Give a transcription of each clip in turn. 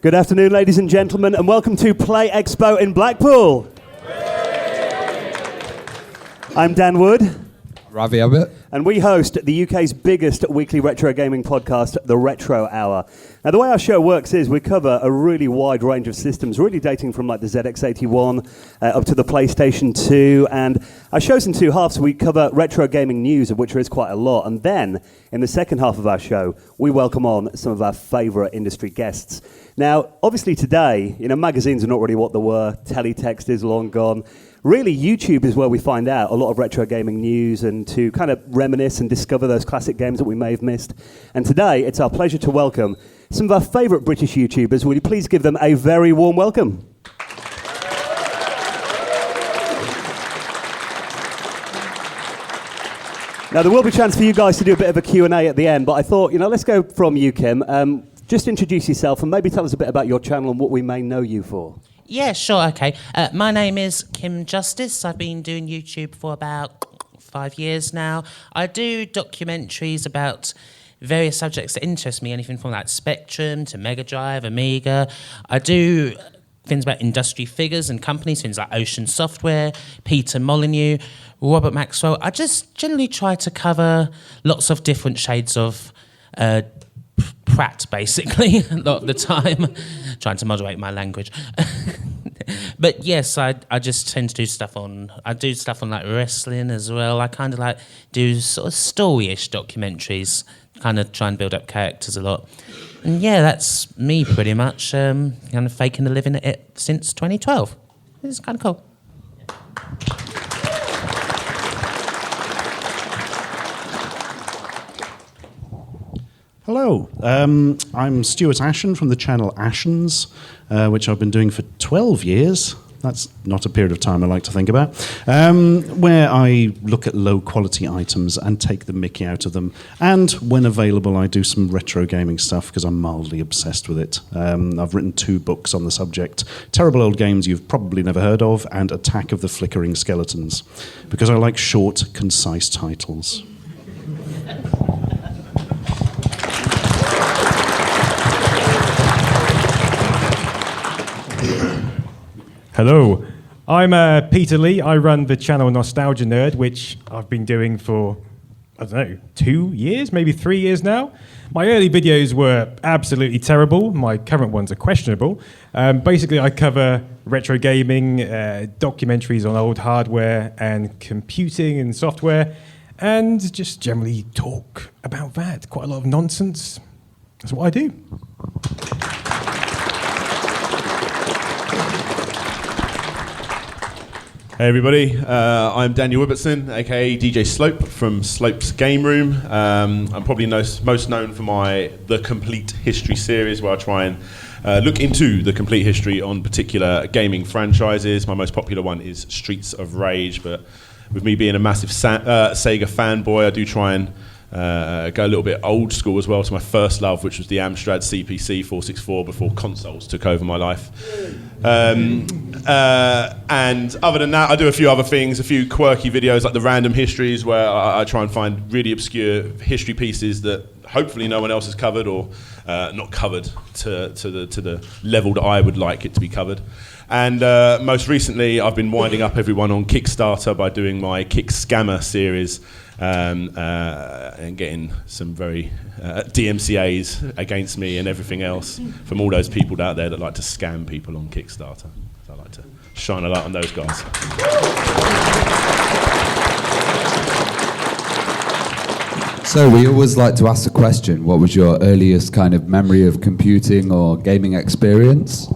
Good afternoon, ladies and gentlemen, and welcome to Play Expo in Blackpool. I'm Dan Wood Ravi Abbott. And we host the UK's biggest weekly retro gaming podcast, The Retro Hour. Now, the way our show works is we cover a really wide range of systems, really dating from like the ZX81 up to the PlayStation 2. And our show's in two halves. We cover retro gaming news, of which there is quite a lot. And then, in the second half of our show, we welcome on some of our favourite industry guests. Now, obviously today, magazines are not really what they were. Teletext is long gone. Really, YouTube is where we find out a lot of retro gaming news and to kind of reminisce and discover those classic games that we may have missed. And today, it's our pleasure to welcome some of our favourite British YouTubers. Will you please give them a very warm welcome? Now, there will be a chance for you guys to do a bit of a Q&A at the end, but I thought, let's go from you, Kim. Just introduce yourself and maybe tell us a bit about your channel and what we may know you for. Yeah, sure, okay. My name is Kim Justice. I've been doing YouTube for about 5 years now. I do documentaries about various subjects that interest me, anything from like Spectrum to Mega Drive, Amiga. I do things about industry figures and companies, things like Ocean Software, Peter Molyneux, Robert Maxwell. I just generally try to cover lots of different shades of Pratt, basically, a lot of the time. Trying to moderate my language. But yes, I just tend to do stuff on like wrestling as well. I kind of like do sort of story-ish documentaries, kind of try and build up characters a lot. And yeah, that's me pretty much, kind of faking a living at it since 2012. It's kind of cool. Hello, I'm Stuart Ashen from the channel Ashens, which I've been doing for 12 years. That's not a period of time I like to think about, where I look at low-quality items and take the mickey out of them. And when available, I do some retro gaming stuff because I'm mildly obsessed with it. I've written 2 books on the subject, Terrible Old Games You've Probably Never Heard Of and Attack of the Flickering Skeletons, because I like short, concise titles. Hello, I'm Peter Lee. I run the channel Nostalgia Nerd, which I've been doing for, 2 years, maybe 3 years now. My early videos were absolutely terrible. My current ones are questionable. Basically, I cover retro gaming, documentaries on old hardware and computing and software, and just generally talk about that. Quite a lot of nonsense. That's what I do. Hey everybody, I'm Daniel Robertson, aka DJ Slope from Slope's Game Room. I'm probably most known for my The Complete History series, where I try and look into the complete history on particular gaming franchises. My most popular one is Streets of Rage, but with me being a massive Sega fanboy, I do try and go a little bit old school as well to my first love, which was the Amstrad CPC 464 before consoles took over my life. And other than that, I do a few other things, a few quirky videos like the random histories, where I try and find really obscure history pieces that hopefully no one else has covered, or not covered to the level that I would like it to be covered. And most recently, I've been winding up everyone on Kickstarter by doing my Kick Scammer series, and getting some very DMCAs against me and everything else from all those people out there that like to scam people on Kickstarter. So I like to shine a light on those guys. So we always like to ask the question, what was your earliest kind of memory of computing or gaming experience?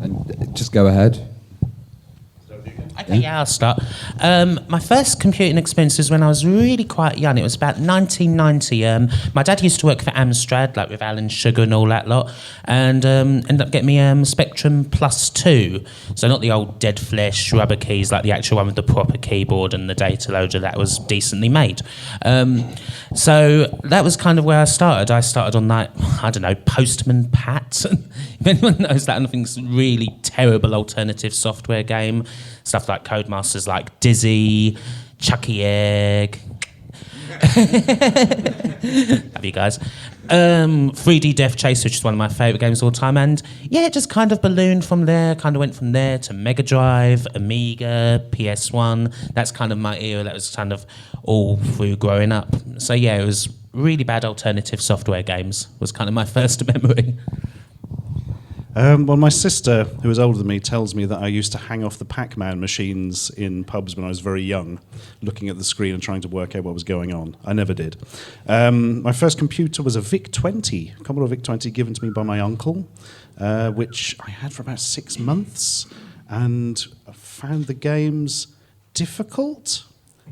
And just go ahead. Okay, yeah, I'll start. My first computing experience was when I was really quite young. It was about 1990. My dad used to work for Amstrad, like with Alan Sugar and all that lot, and ended up getting me Spectrum Plus 2. So not the old dead flesh rubber keys, like the actual one with the proper keyboard and the data loader that was decently made. So that was kind of where I started. I started on like, Postman Pat. If anyone knows that, anything's really terrible alternative software game. Stuff like Codemasters like Dizzy, Chucky Egg. Love you guys. 3D Death Chase, which is one of my favourite games of all time, and yeah, it just kind of ballooned from there, kind of went from there to Mega Drive, Amiga, PS1. That's kind of my era, that was kind of all through growing up. So yeah, it was really bad alternative software games, was kind of my first memory. Well, my sister, who is older than me, tells me that I used to hang off the Pac-Man machines in pubs when I was very young, looking at the screen and trying to work out what was going on. I never did. My first computer was a VIC-20, Commodore VIC-20, given to me by my uncle, which I had for about 6 months, and I found the games difficult.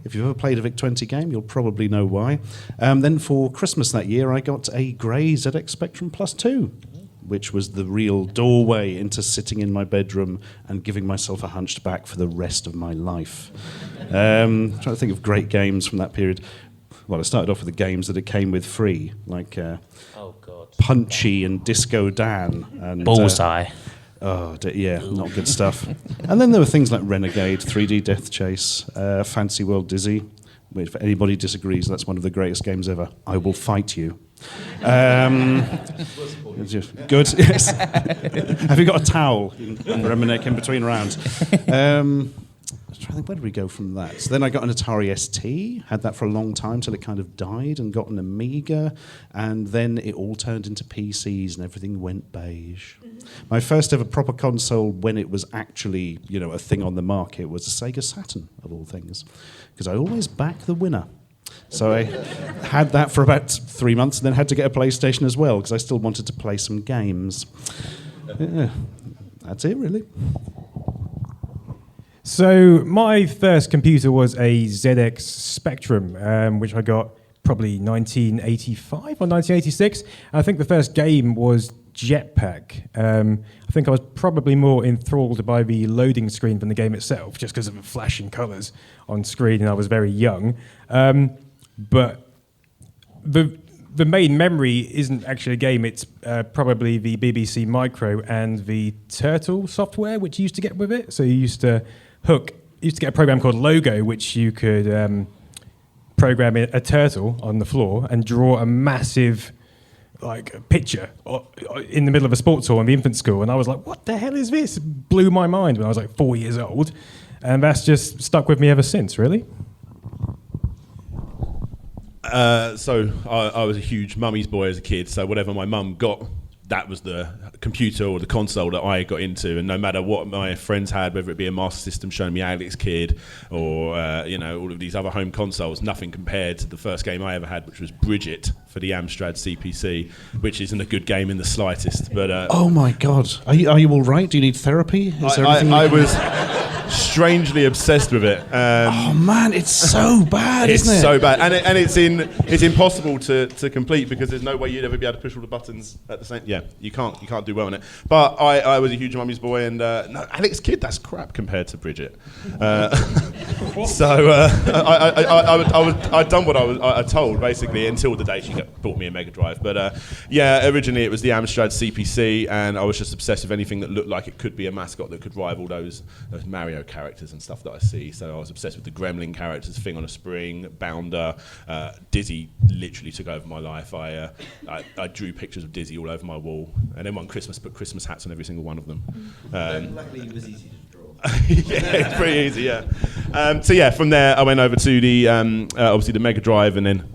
If you've ever played a VIC-20 game, you'll probably know why. Then for Christmas that year, I got a grey ZX Spectrum Plus 2. Which was the real doorway into sitting in my bedroom and giving myself a hunched back for the rest of my life. Trying to think of great games from that period. Well, I started off with the games that it came with free, like Punchy and Disco Dan. And, Bullseye. Not good stuff. And then there were things like Renegade, 3D Death Chase, Fantasy World Dizzy. If anybody disagrees, that's one of the greatest games ever. I will fight you. Good. Yes. Have you got a towel? You can reminisce in between rounds. I was trying to think, where did we go from that? So then I got an Atari ST, had that for a long time till it kind of died, and got an Amiga, and then it all turned into PCs and everything went beige. My first ever proper console, when it was actually, a thing on the market, was a Sega Saturn, of all things, because I always back the winner. So I had that for about 3 months and then had to get a PlayStation as well because I still wanted to play some games. Yeah, that's it, really. So my first computer was a ZX Spectrum, which I got probably 1985 or 1986. I think the first game was Jetpack. I think I was probably more enthralled by the loading screen than the game itself, just because of the flashing colours on screen, and I was very young. But the main memory isn't actually a game, it's probably the BBC Micro and the Turtle software, which you used to get with it. So you used to get a program called Logo, which you could program a turtle on the floor and draw a massive picture in the middle of a sports hall in the infant school. And I was like, what the hell is this? It blew my mind when I was 4 years old. And that's just stuck with me ever since, really. So I was a huge mummy's boy as a kid, so whatever my mum got, that was the computer or the console that I got into, and no matter what my friends had, whether it be a Master System showing me Alex Kidd or all of these other home consoles, nothing compared to the first game I ever had, which was Bridget for the Amstrad CPC, which isn't a good game in the slightest. But oh my God, are you all right? Do you need therapy? I was strangely obsessed with it. Oh man, it's so bad, isn't it? It's so bad, and it's impossible to complete because there's no way you'd ever be able to push all the buttons at the same. Yeah, you can't do well on it. But I was a huge mummy's boy, and no, Alex Kidd, that's crap compared to Bridget. So I'd done what I told basically until the day she bought me a Mega Drive. But originally it was the Amstrad CPC, and I was just obsessed with anything that looked like it could be a mascot that could rival those Mario characters and stuff that I see. So I was obsessed with the Gremlin characters, Thing on a Spring, Bounder, Dizzy literally took over my life. I drew pictures of Dizzy all over my wall, and then one Christmas put Christmas hats on every single one of them. Luckily it was easy to draw. Yeah, it's pretty easy, yeah. So from there I went over to the obviously the Mega Drive, and then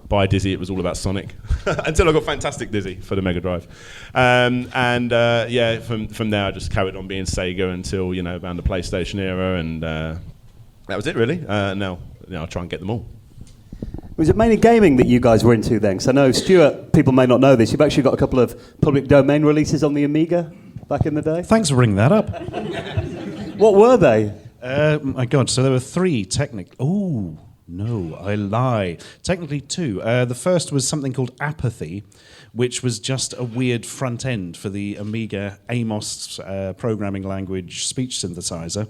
by Dizzy it was all about Sonic until I got Fantastic Dizzy for the Mega Drive. From there I just carried on being Sega until around the PlayStation era, and that was it really. Now I'll try and get them all. Was it mainly gaming that you guys were into then? Because I know, Stuart, people may not know this, you've actually got a couple of public domain releases on the Amiga back in the day. Thanks for bringing that up. What were they? My God, so there were 3 technically. Oh, no, I lie. Technically 2. The first was something called Apathy, which was just a weird front end for the Amiga Amos programming language speech synthesizer,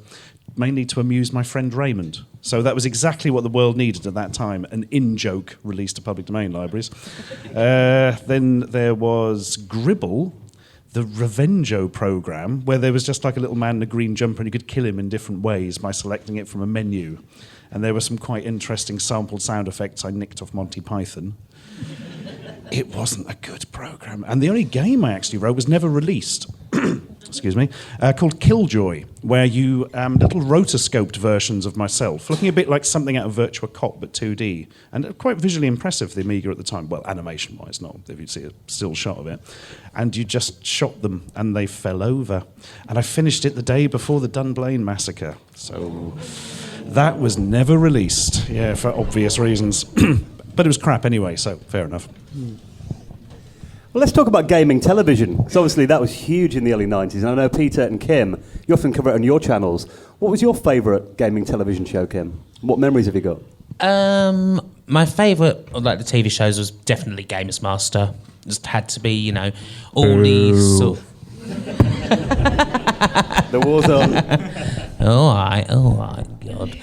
mainly to amuse my friend Raymond. So that was exactly what the world needed at that time, an in-joke released to public domain libraries. Then there was Gribble, the Revengo program, where there was just like a little man in a green jumper and you could kill him in different ways by selecting it from a menu. And there were some quite interesting sampled sound effects I nicked off Monty Python. It wasn't a good program. And the only game I actually wrote was never released. Excuse me, called Killjoy, where you little rotoscoped versions of myself, looking a bit like something out of Virtua Cop, but 2D, and quite visually impressive for the Amiga at the time. Well, animation-wise, not if you see a still shot of it. And you just shot them, and they fell over. And I finished it the day before the Dunblane massacre. So that was never released, yeah, for obvious reasons. But it was crap anyway, so fair enough. Well, let's talk about gaming television, because obviously that was huge in the early 90s. And I know Peter and Kim, you often cover it on your channels. What was your favourite gaming television show, Kim? What memories have you got? My favourite, like the TV shows, was definitely Games Master. Just had to be, all these sort of... The war's on. All right, God.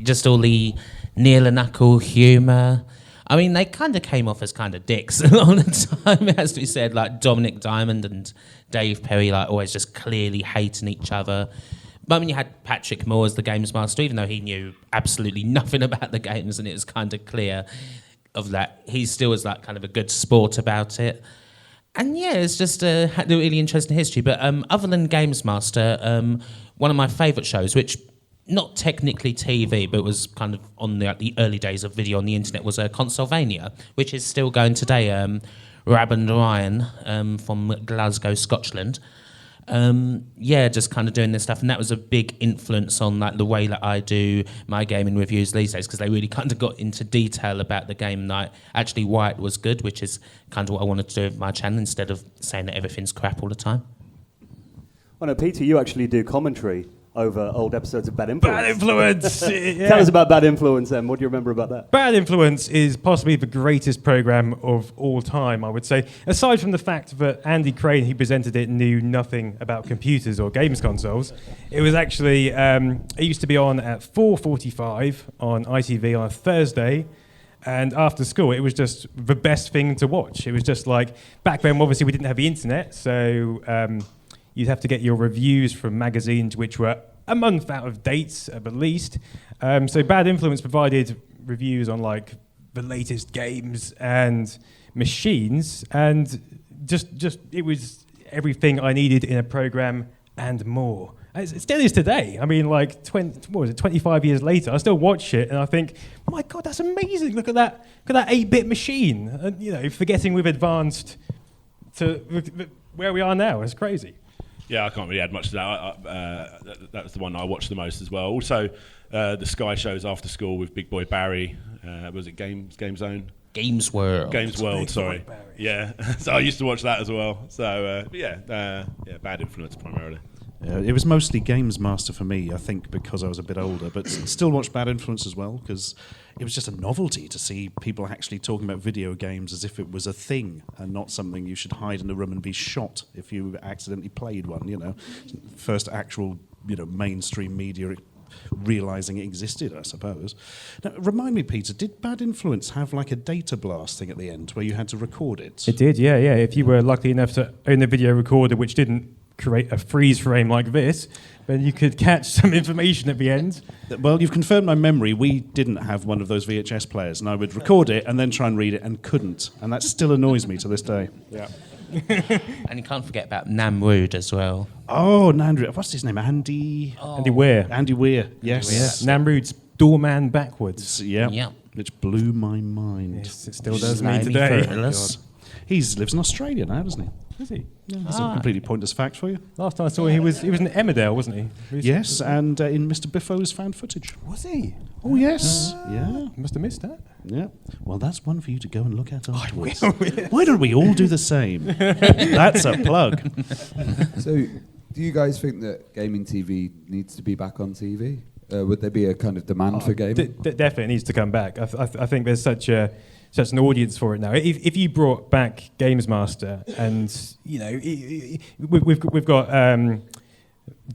Just all the Neil and Knuckle humour. I mean, they kind of came off as kind of dicks a lot of the time, it has to be said. Like Dominic Diamond and Dave Perry, like always just clearly hating each other. But I mean, you had Patrick Moore as the Games Master, even though he knew absolutely nothing about the games, and it was kind of clear of that. He still was like kind of a good sport about it. And yeah, it's just had a really interesting history. But other than Games Master, one of my favourite shows, which not technically TV, but was kind of on the early days of video on the internet, was Consolvania, which is still going today. Rab and Ryan from Glasgow, Scotland. Just kind of doing this stuff, and that was a big influence on like the way that I do my gaming reviews these days, because they really kind of got into detail about the game, like actually why it was good, which is kind of what I wanted to do with my channel, instead of saying that everything's crap all the time. Well, no, Peter, you actually do commentary over old episodes of Bad Influence. Bad Influence! Yeah. Tell us about Bad Influence, then. What do you remember about that? Bad Influence is possibly the greatest programme of all time, I would say. Aside from the fact that Andy Crane, who presented it, knew nothing about computers or games consoles, it was actually, it used to be on at 4:45 on ITV on a Thursday, and after school, it was just the best thing to watch. It was just like, back then, obviously, we didn't have the internet, so... you'd have to get your reviews from magazines which were a month out of date, at the least. So Bad Influence provided reviews on like the latest games and machines, and just it was everything I needed in a program and more. It still is today. I mean, like 25 years later, I still watch it and I think, oh my God, that's amazing! Look at that 8-bit machine. And, forgetting we've advanced to where we are now. It's crazy. Yeah, I can't really add much to that. That was the one I watched the most as well. Also, the Sky shows after school with Big Boy Barry. Was it Game Zone? Games World. Games World, sorry. Yeah, so I used to watch that as well. So, Bad Influence primarily. It was mostly Games Master for me, I think, because I was a bit older, but still watched Bad Influence as well, because it was just a novelty to see people actually talking about video games as if it was a thing and not something you should hide in a room and be shot if you accidentally played one, First actual, mainstream media realising it existed, I suppose. Now, remind me, Peter, did Bad Influence have like a data blast thing at the end where you had to record it? It did, yeah. If you were lucky enough to own a video recorder which didn't create a freeze frame like this, then you could catch some information at the end. Well, you've confirmed my memory. We didn't have one of those VHS players, and I would record it and then try and read it and couldn't, and that still annoys me to this day. Yeah. And you can't forget about Namrud as well. Oh, Namrud. What's his name? Andy Weir. Andy Weir, yes. Namrud's Doorman backwards. Yeah. Which blew my mind. Yes, it still does me today. He lives in Australia now, doesn't he? Is he? Yeah, that's a completely pointless fact for you. Last time I saw him, he was in Emmerdale, wasn't he? Yes, and in Mr. Biffo's found footage. Was he? Oh, yes. Yeah. Must have missed that. Yeah. Well, that's one for you to go and look at afterwards. Why don't we all do the same? That's a plug. So, do you guys think that gaming TV needs to be back on TV? Would there be a kind of demand for gaming? Definitely needs to come back. I think there's such an audience for it now. If you brought back Games Master, and we've got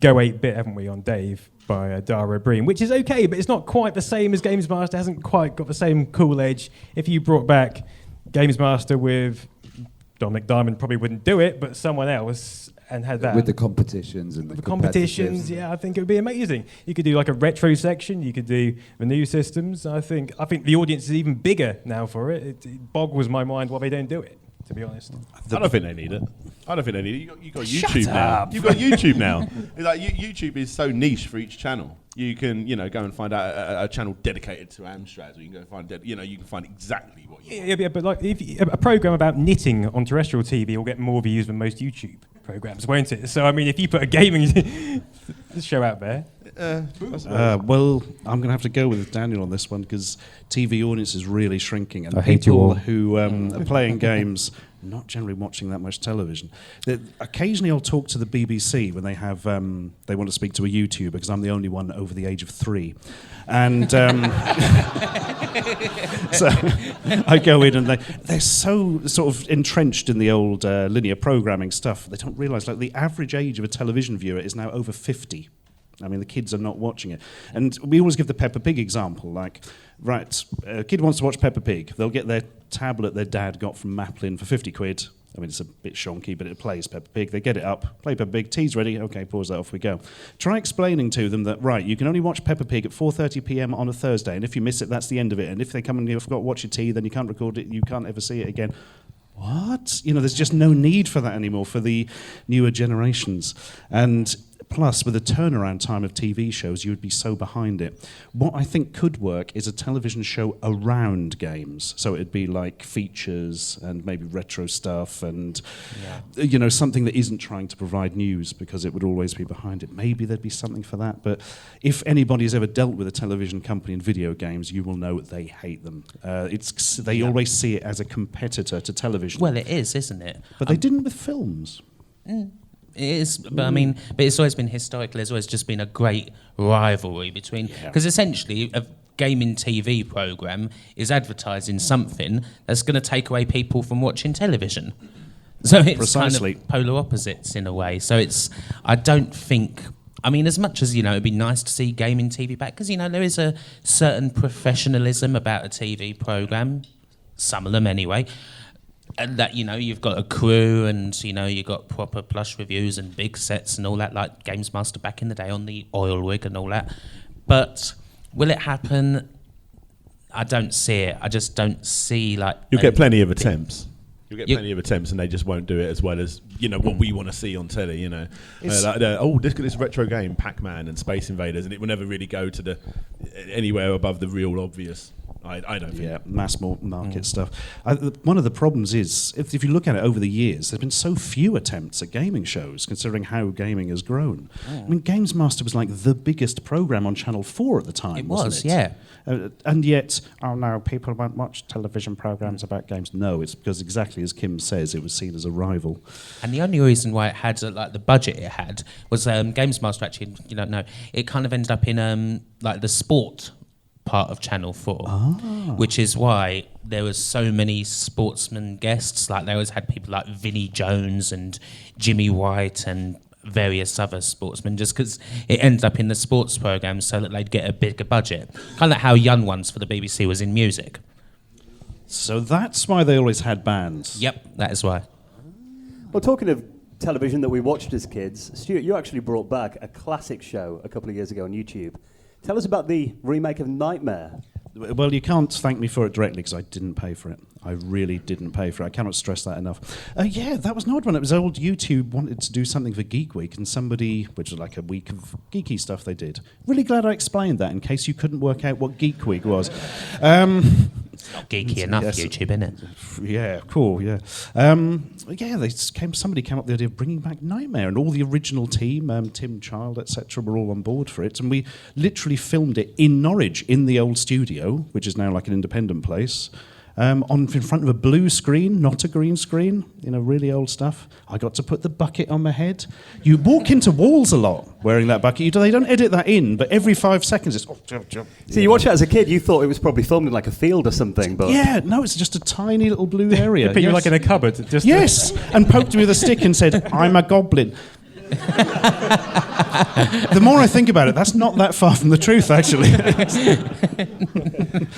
Go 8-Bit, haven't we, on Dave by Dara Breen, which is okay, but it's not quite the same as Games Master. Hasn't quite got the same cool edge. If you brought back Games Master with Dominic Diamond probably wouldn't do it, but someone else, and had that. With the competitions and the competitions, competitive. yeah, I think it would be amazing. You could do like a retro section. You could do the new systems. I think the audience is even bigger now for it. It boggles my mind why they don't do it, to be honest. I don't think they need it. You got YouTube now. You've got YouTube now. It's like YouTube is so niche for each channel. You can, go and find out a channel dedicated to Amstrad, or you can go find, you can find exactly what you want. Yeah, but like a program about knitting on terrestrial TV will get more views than most YouTube programs, won't it? So I mean, if you put a gaming show out there. Well, I'm going to have to go with Daniel on this one because TV audience is really shrinking, and I hate you all. who are playing games not generally watching that much television. Occasionally, I'll talk to the BBC when they have they want to speak to a YouTuber because I'm the only one over the age of 3, and so I go in and they're so sort of entrenched in the old linear programming stuff. They don't realise like the average age of a television viewer is now over 50. I mean, the kids are not watching it. And we always give the Peppa Pig example, like, right, a kid wants to watch Peppa Pig. They'll get their tablet their dad got from Maplin for 50 quid. I mean, it's a bit shonky, but it plays Peppa Pig. They get it up, play Peppa Pig, tea's ready, okay, pause that, off we go. Try explaining to them that, right, you can only watch Peppa Pig at 4:30 p.m. on a Thursday, and if you miss it, that's the end of it. And if they come and you forgot to watch your tea, then you can't record it, you can't ever see it again. What? There's just no need for that anymore for the newer generations. And plus, with the turnaround time of TV shows, you would be so behind it. What I think could work is a television show around games. So it'd be like features and maybe retro stuff and, something that isn't trying to provide news because it would always be behind it. Maybe there'd be something for that. But if anybody's ever dealt with a television company in video games, you will know they hate them. They always see it as a competitor to television. Well, it is, isn't it? But they didn't with films. It is, but I mean, but it's always been historical. There's always just been a great rivalry between, because essentially a gaming TV program is advertising something that's going to take away people from watching television. So it's Precisely. kind of polar opposites in a way. So I don't think. I mean, as much as, it'd be nice to see gaming TV back, because, there is a certain professionalism about a TV program, some of them anyway. And that, you've got a crew and, you've got proper plush reviews and big sets and all that, like Games Master back in the day on the oil rig and all that. But will it happen? I don't see it. I just don't see, You'll get plenty of attempts. And they just won't do it as well as, what we want to see on telly, this retro game, Pac-Man and Space Invaders, and it will never really go to anywhere above the real obvious. I don't think. Yeah, mass market stuff. One of the problems is, if you look at it over the years, there's been so few attempts at gaming shows, considering how gaming has grown. I mean, Games Master was like the biggest program on Channel 4 at the time, It wasn't was, it? yeah. And yet, no, people won't watch television programs about games. No, it's because exactly as Kim says, it was seen as a rival. And the only reason why it had the budget it had was Games Master actually, you don't know, it kind of ended up in the sport part of Channel 4, which is why there was so many sportsman guests. Like they always had people like Vinnie Jones and Jimmy White and various other sportsmen, just because it ended up in the sports programme so that they'd get a bigger budget. Kind of like how Young Ones for the BBC was in music. So that's why they always had bands. Yep, that is why. Well, talking of television that we watched as kids, Stuart, you actually brought back a classic show a couple of years ago on YouTube. Tell us about the remake of Nightmare. Well, you can't thank me for it directly because I didn't pay for it. I really didn't pay for it. I cannot stress that enough. Yeah, that was an odd one. It was old YouTube wanted to do something for Geek Week, and somebody, which was like a week of geeky stuff they did. Really glad I explained that in case you couldn't work out what Geek Week was. It's not geeky enough, yes. YouTube, innit? Yeah, cool, yeah. Somebody came up with the idea of bringing back Nightmare, and all the original team, Tim Child, etc., were all on board for it, and we literally filmed it in Norwich, in the old studio, which is now like an independent place, in front of a blue screen, not a green screen, really old stuff. I got to put the bucket on my head. You walk into walls a lot wearing that bucket. They don't edit that in, but every 5 seconds it's... So you watched it as a kid, you thought it was probably filmed in like a field or something, but... Yeah, no, it's just a tiny little blue area. They put you like in a cupboard. Yes, and poked me with a stick and said, "I'm a goblin." The more I think about it, that's not that far from the truth, actually.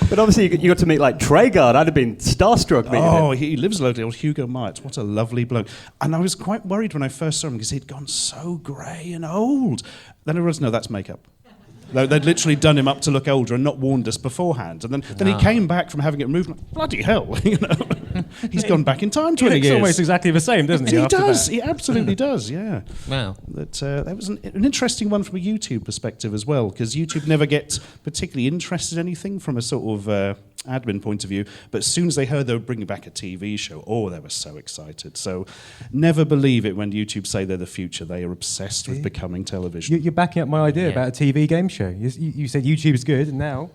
But obviously you got to meet like Treguard. I'd have been starstruck meeting him. Oh, he lives locally, old Hugo Myers. What a lovely bloke. And I was quite worried when I first saw him because he'd gone so grey and old. Then I realised, no, that's makeup. They'd literally done him up to look older and not warned us beforehand. And then he came back from having it removed. Like, bloody hell, you know. He's gone back in time 20 years. It's almost exactly the same, doesn't he? And he after does. that? He absolutely does, yeah. Wow. That was an interesting one from a YouTube perspective as well, because YouTube never gets particularly interested in anything from a sort of admin point of view. But as soon as they heard they were bringing back a TV show, they were so excited. So never believe it when YouTube say they're the future. They are obsessed with becoming television. You're backing up my idea about a TV game show. You said YouTube's good, and now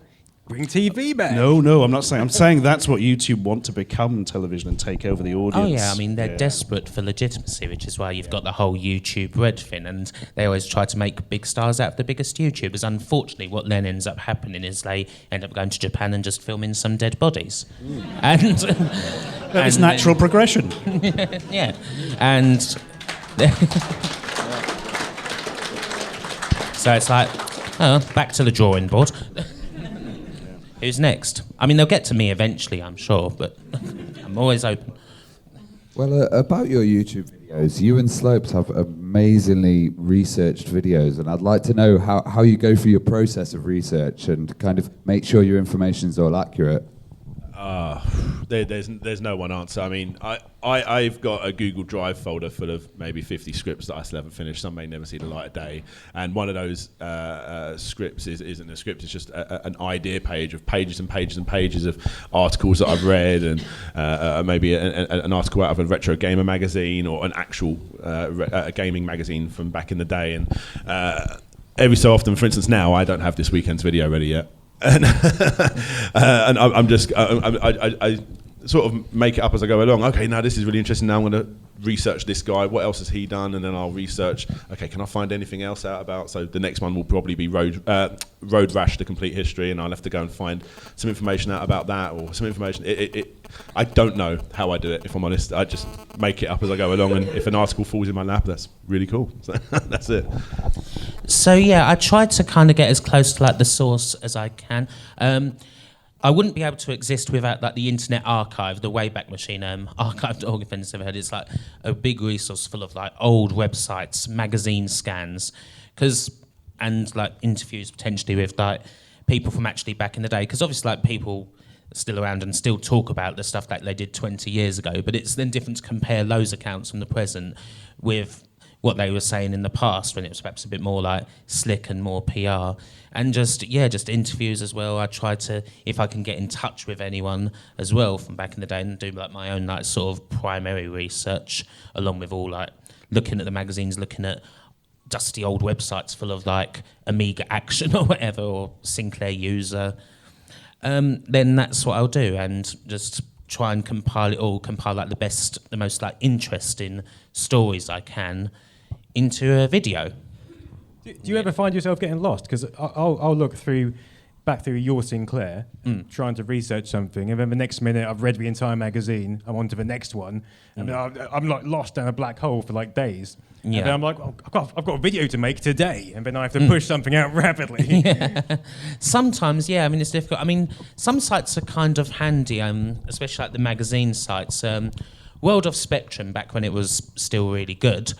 bring TV back. No, I'm not saying. I'm saying that's what YouTube want to become television and take over the audience. Oh yeah, I mean they're desperate for legitimacy, which is why you've got the whole YouTube Red thing, and they always try to make big stars out of the biggest YouTubers. Unfortunately, what then ends up happening is they end up going to Japan and just filming some dead bodies, and It's natural progression. yeah, and so it's like, back to the drawing board. Who's next? I mean, they'll get to me eventually, I'm sure, but I'm always open. Well, about your YouTube videos, you and Slopes have amazingly researched videos, and I'd like to know how you go through your process of research and kind of make sure your information's all accurate. There's no one answer. I mean, I've got a Google Drive folder full of maybe 50 scripts that I still haven't finished. Some may never see the light of day. And one of those scripts isn't a script. It's just an idea page of pages and pages and pages of articles that I've read, and maybe an article out of a retro gamer magazine or an actual a gaming magazine from back in the day. And every so often, for instance, now I don't have this weekend's video ready yet. And I sort of make it up as I go along. Okay, now this is really interesting. Now I'm going to research this guy. What else has he done? And then I'll research. Okay, can I find anything else out about? So the next one will probably be Road Rash: The Complete History, and I'll have to go and find some information out about that or some information. I don't know how I do it. If I'm honest, I just make it up as I go along. And if an article falls in my lap, that's really cool. So that's it. So yeah, I try to kind of get as close to like the source as I can. I wouldn't be able to exist without like the Internet Archive, the Wayback Machine archive.org. If anyone's ever heard, it's like a big resource full of like old websites, magazine scans, and like interviews potentially with like people from actually back in the day. Because obviously like people are still around and still talk about the stuff that they did 20 years ago, but it's then different to compare those accounts from the present with what they were saying in the past when it was perhaps a bit more like slick and more PR. And just interviews as well. I try to, if I can get in touch with anyone as well from back in the day, and do like my own like sort of primary research along with all like looking at the magazines, looking at dusty old websites full of like Amiga Action or whatever, or Sinclair User. Then that's what I'll do, and just try and compile like the most like interesting stories I can into a video. Do you ever find yourself getting lost? Because I'll look back through your Sinclair, trying to research something, and then the next minute I've read the entire magazine, I'm on to the next one, and then I'm like lost down a black hole for like days. Yeah. And then I'm like, I've got a video to make today, and then I have to push something out rapidly. Yeah. Sometimes, yeah, I mean, it's difficult. I mean, some sites are kind of handy, especially like the magazine sites. World of Spectrum, back when it was still really good.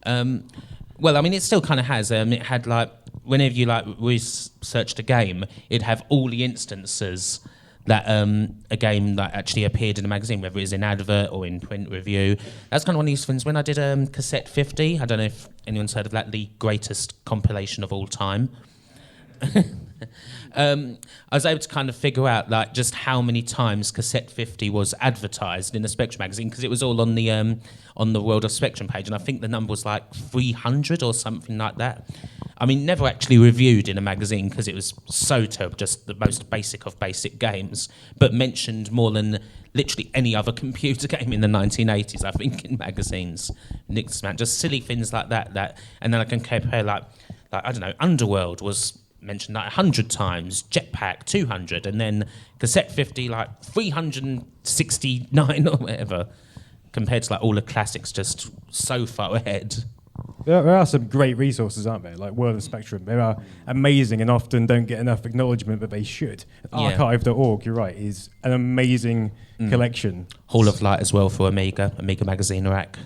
Well, I mean, it still kind of has. It had like, whenever you like researched a game, it'd have all the instances that a game that actually appeared in a magazine, whether it was in advert or in print review. That's kind of one of these things. When I did Cassette 50, I don't know if anyone's heard of that, the greatest compilation of all time. I was able to kind of figure out like just how many times Cassette 50 was advertised in the Spectrum magazine, because it was all on the World of Spectrum page, and I think the number was like 300 or something like that. I mean, never actually reviewed in a magazine because it was so terrible, just the most basic of basic games, but mentioned more than literally any other computer game in the 1980s, I think, in magazines. Just silly things like that, and then I can compare like I don't know, Underworld was mentioned like 100 times, Jetpack 200, and then Cassette 50 like 369 or whatever, compared to like all the classics just so far ahead. There are some great resources, aren't there? Like World of Spectrum. They are amazing and often don't get enough acknowledgement, but they should. Yeah. Archive.org, you're right, is an amazing collection. Hall of Light as well for Amiga Magazine rack.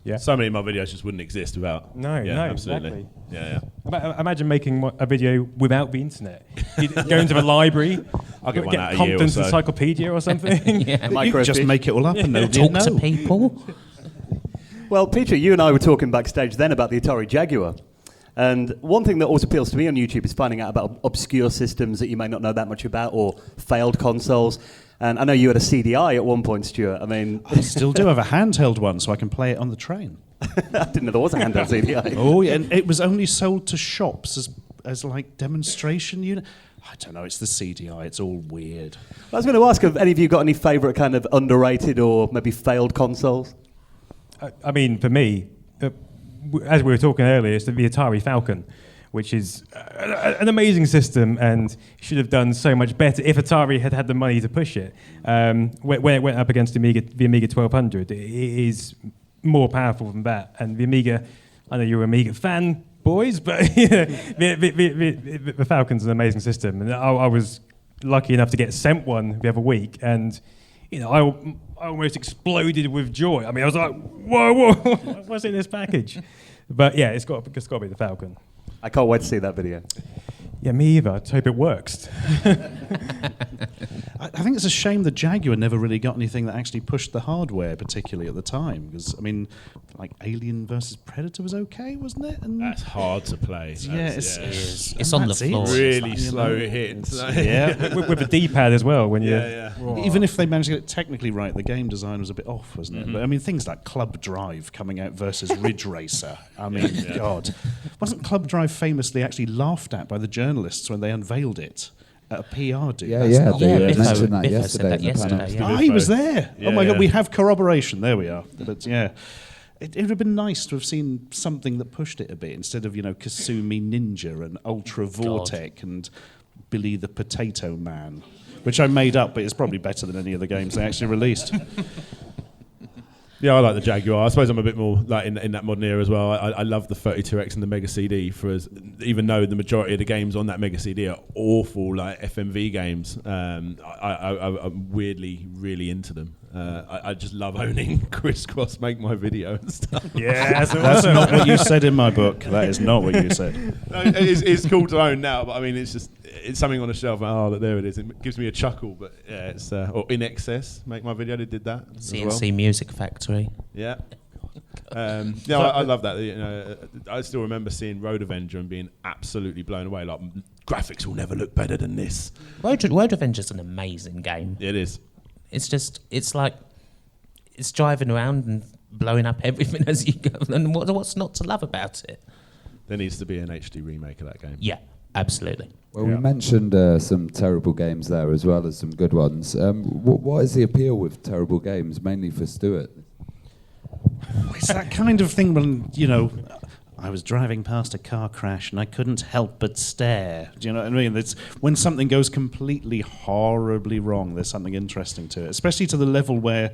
Yeah. So many of my videos just wouldn't exist without. No, absolutely. exactly. Yeah. Imagine making a video without the internet. You'd go into the library, I'll get one get out a year or Compton's so. Encyclopedia or something. Yeah. You could just make it all up and nobody Talk would to know. people. Well, Peter, you and I were talking backstage then about the Atari Jaguar. And one thing that always appeals to me on YouTube is finding out about obscure systems that you may not know that much about or failed consoles. And I know you had a CDI at one point, Stuart. I mean, I still do have a handheld one, so I can play it on the train. I didn't know there was a handheld CDI. Oh, yeah, and it was only sold to shops as like demonstration unit. I don't know, it's the CDI, it's all weird. I was going to ask, have any of you got any favourite kind of underrated or maybe failed consoles? I mean, for me, as we were talking earlier, it's the Atari Falcon, which is an amazing system and should have done so much better if Atari had had the money to push it. When it went up against the Amiga 1200, it is more powerful than that. And the Amiga, I know you're an Amiga fan, boys, but the Falcon's an amazing system. And I was lucky enough to get sent one the other week, and I almost exploded with joy. I mean, I was like, whoa, what's in this package? But yeah, it's got to be the Falcon. I can't wait to see that video. Yeah, me either. I hope it works. I think it's a shame the Jaguar never really got anything that actually pushed the hardware, particularly at the time. Because, I mean, like Alien versus Predator was okay, wasn't it? And That's hard to play. It's on the floor. Really slow hits. Yeah. with the D-pad as well. When you Even if they managed to get it technically right, the game design was a bit off, wasn't it? But I mean, things like Club Drive coming out versus Ridge Racer. I mean, God. Wasn't Club Drive famously actually laughed at by the journalists when they unveiled it? At a PR do. They Biffo- mentioned that Biffo said that yesterday. in the panel. yesterday, yeah. He was there. Yeah, Oh my God, yeah. we have corroboration. There we are. But yeah, it would have been nice to have seen something that pushed it a bit instead of, Kasumi Ninja and Ultra Vortec and Billy the Potato Man, which I made up, but it's probably better than any of the games they actually released. Yeah, I like the Jaguar. I suppose I'm a bit more like in that modern era as well. I love the 32X and the Mega CD even though the majority of the games on that Mega CD are awful, like FMV games. I'm weirdly really into them. I just love owning Crisscross Make My Video and stuff. Yeah, That's not what you said in my book. That is not what you said. No, it's cool to own now, but I mean, it's something on a shelf. There it is. It gives me a chuckle, but yeah, it's or In Excess Make My Video. They did that as well. CNC Music Factory. Yeah. I love that. I still remember seeing Road Avenger and being absolutely blown away. Like, graphics will never look better than this. Road Avenger's an amazing game. It is. It's like it's driving around and blowing up everything as you go. And what's not to love about it? There needs to be an HD remake of that game. Yeah, absolutely. Well, we mentioned some terrible games there as well as some good ones. What is the appeal with terrible games, mainly for Stuart? It's that kind of thing when, I was driving past a car crash and I couldn't help but stare. Do you know what I mean? It's when something goes completely horribly wrong, there's something interesting to it, especially to the level where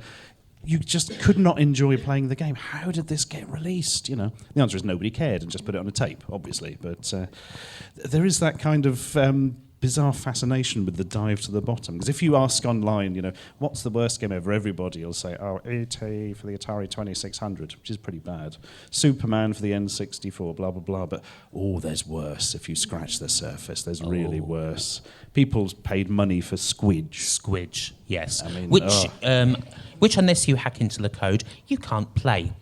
you just could not enjoy playing the game. How did this get released? The answer is nobody cared and just put it on a tape, obviously. But there is that kind of bizarre fascination with the dive to the bottom. Because if you ask online, what's the worst game ever, everybody will say, E.T. for the Atari 2600, which is pretty bad. Superman for the N64, blah, blah, blah. But, there's worse if you scratch the surface. There's really worse. People paid money for Squidge. Yes. I mean, which unless you hack into the code, you can't play.